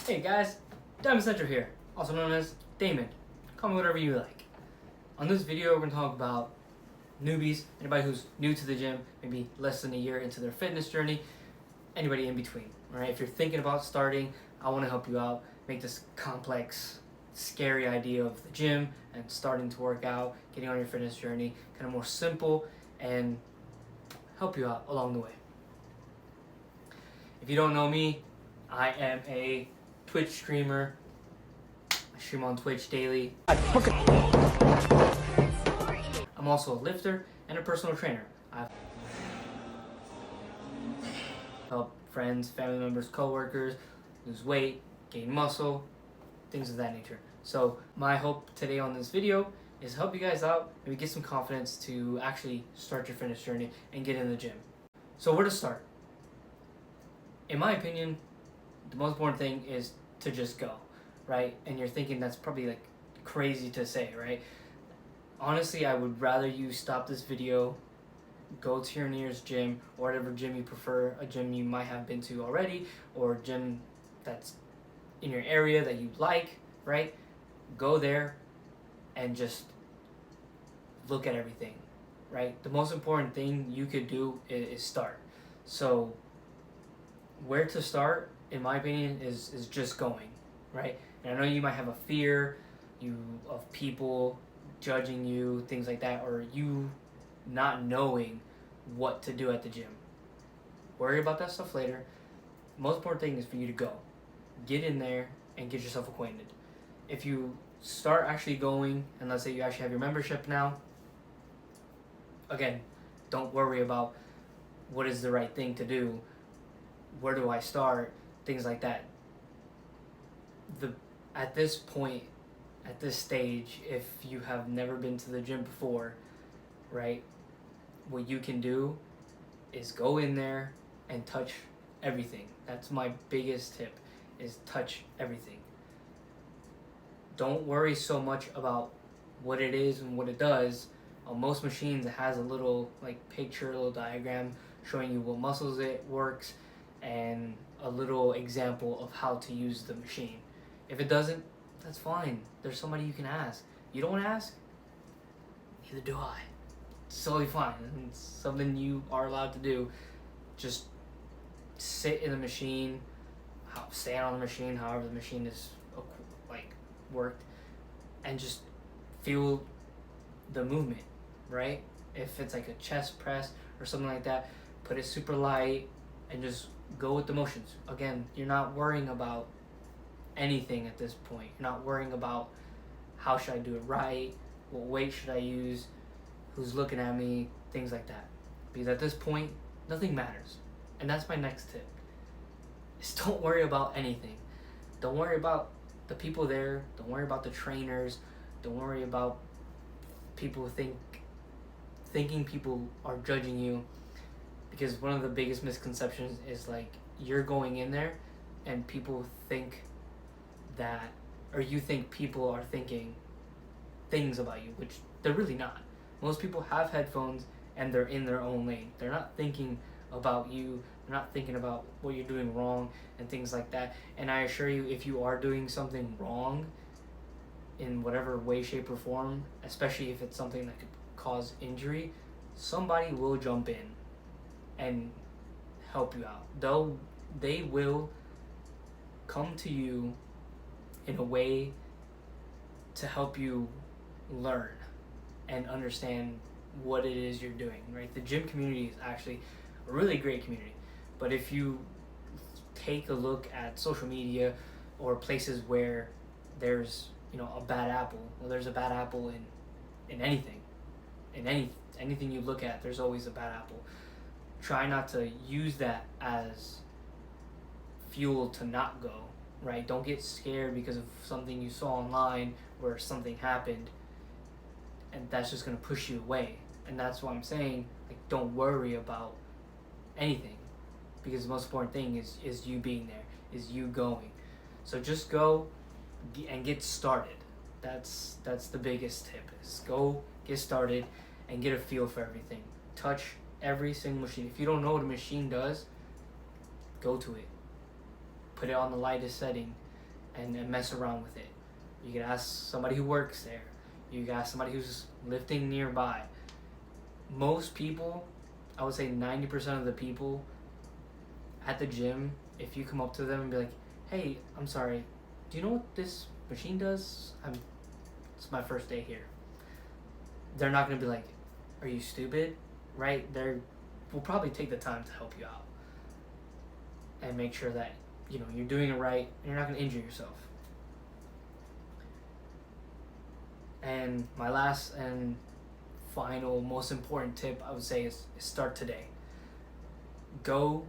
Hey guys, Diamond Central here, also known as Damon. Call me whatever you like. On this video, we're going to talk about newbies, anybody who's new to the gym, maybe less than a year into their fitness journey, anybody in between. Alright, if you're thinking about starting, I want to help you out, make this complex, scary idea of the gym and starting to work out, getting on your fitness journey, kind of more simple and help you out along the way. If you don't know me, I am a Twitch streamer. I stream on Twitch daily. I'm also a lifter and a personal trainer. I help friends, family members, co-workers lose weight, gain muscle, things of that nature. So my hope today on this video is to help you guys out, maybe get some confidence to actually start your fitness journey and get in the gym. So where to start? In my opinion, the most important thing is to just go, right? And you're thinking that's probably like crazy to say, right? Honestly, I would rather you stop this video, go to your nearest gym or whatever gym you prefer, a gym you might have been to already or a gym that's in your area that you like, right? Go there and just look at everything, right? The most important thing you could do is start. So where to start, in my opinion, is just going, right? And I know you might have a fear of people judging you, things like that, or you not knowing what to do at the gym. Worry about that stuff later. The most important thing is for you to go. Get in there and get yourself acquainted. If you start actually going, and let's say you actually have your membership now, again, don't worry about what is the right thing to do, where do I start, things like that. At this point, at this stage, if you have never been to the gym before, right, what you can do is go in there and touch everything. That's my biggest tip, is touch everything. Don't worry so much about what it is and what it does. On most machines, it has a little picture, a little diagram showing you what muscles it works and a little example of how to use the machine. If it doesn't, that's fine. There's somebody you can ask. You don't want to ask? Neither do I. It's totally fine. It's something you are allowed to do. Just sit in the machine, stand on the machine, however the machine is worked, and just feel the movement, right? If it's like a chest press or something like that, put it super light and just go with the motions. Again, you're not worrying about anything at this point. You're not worrying about how should I do it right, what weight should I use, who's looking at me, things like that. Because at this point, nothing matters. And that's my next tip, is don't worry about anything. Don't worry about the people there. Don't worry about the trainers. Don't worry about people thinking people are judging you. Because one of the biggest misconceptions is you're going in there and people think that, or you think people are thinking things about you, which they're really not. Most people have headphones and they're in their own lane. They're not thinking about you. They're not thinking about what you're doing wrong and things like that. And I assure you, if you are doing something wrong in whatever way, shape, or form, especially if it's something that could cause injury, somebody will jump in and help you out. Though they will come to you in a way to help you learn and understand what it is you're doing, right? The gym community is actually a really great community. But if you take a look at social media or places where there's a bad apple, well, there's a bad apple in anything. In anything you look at, there's always a bad apple. Try not to use that as fuel to not go, right? Don't get scared because of something you saw online where something happened and that's just going to push you away. And that's why I'm saying, don't worry about anything, because the most important thing is you being there, is you going. So just go and get started. That's the biggest tip, is go get started and get a feel for everything. Touch every single machine. If you don't know what a machine does, go to it. Put it on the lightest setting. and mess around with it. You can ask somebody who works there. You can ask somebody who's lifting nearby. Most people, I would say 90% of the people at the gym, if you come up to them and be like, hey, I'm sorry, do you know what this machine does? It's my first day here. They're not going to be like, are you stupid? Right? We'll probably take the time to help you out and make sure that, you know, you're doing it right and you're not going to injure yourself. And my last and final, most important tip I would say is start today. Go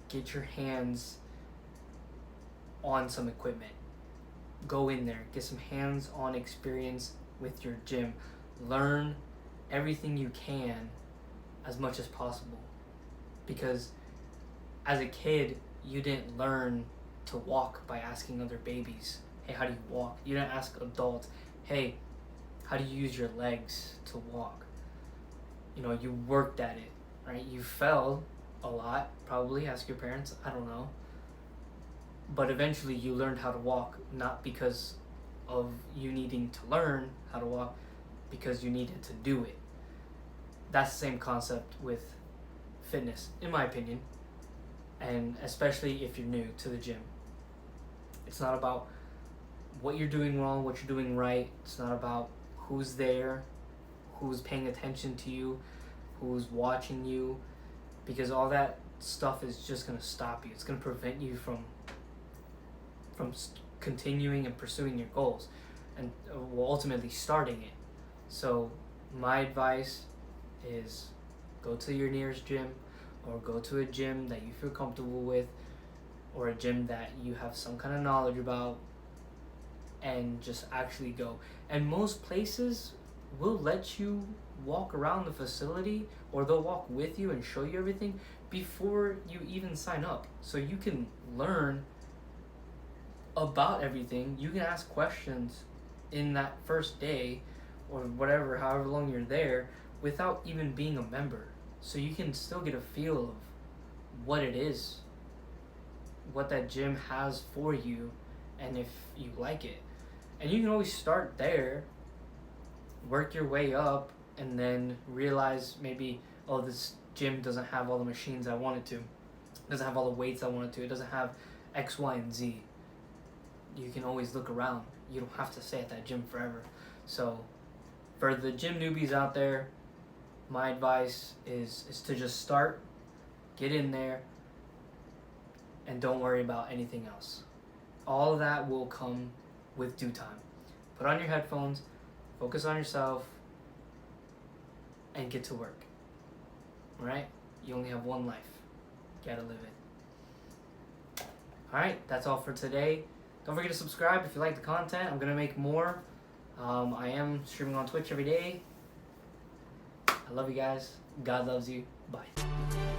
get your hands on some equipment. Go in there, get some hands-on experience with your gym. Learn everything you can as much as possible. Because as a kid, you didn't learn to walk by asking other babies, hey, how do you walk? You didn't ask adults, hey, how do you use your legs to walk? You know, you worked at it, right? You fell a lot, probably, ask your parents, I don't know. But eventually you learned how to walk, not because of you needing to learn how to walk, because you needed to do it. That's the same concept with fitness, in my opinion, and especially if you're new to the gym. It's not about what you're doing wrong, what you're doing right. It's not about who's there, who's paying attention to you, who's watching you, because all that stuff is just going to stop you. It's going to prevent you from continuing and pursuing your goals and ultimately starting it. So my advice is go to your nearest gym, or go to a gym that you feel comfortable with, or a gym that you have some kind of knowledge about, and just actually go. And most places will let you walk around the facility, or they'll walk with you and show you everything before you even sign up, so you can learn about everything. You can ask questions in that first day or whatever, however long you're there, without even being a member. So you can still get a feel of what it is, what that gym has for you, and if you like it. And you can always start there, work your way up, and then realize maybe, oh, this gym doesn't have all the machines I want it to. It doesn't have all the weights I want it to. It doesn't have X, Y, and Z. You can always look around. You don't have to stay at that gym forever. So for the gym newbies out there, my advice is to just start, get in there, and don't worry about anything else. All of that will come with due time. Put on your headphones, focus on yourself, and get to work. Alright? You only have one life. You gotta live it. Alright, that's all for today. Don't forget to subscribe if you like the content. I'm gonna make more. I am streaming on Twitch every day. I love you guys. God loves you. Bye.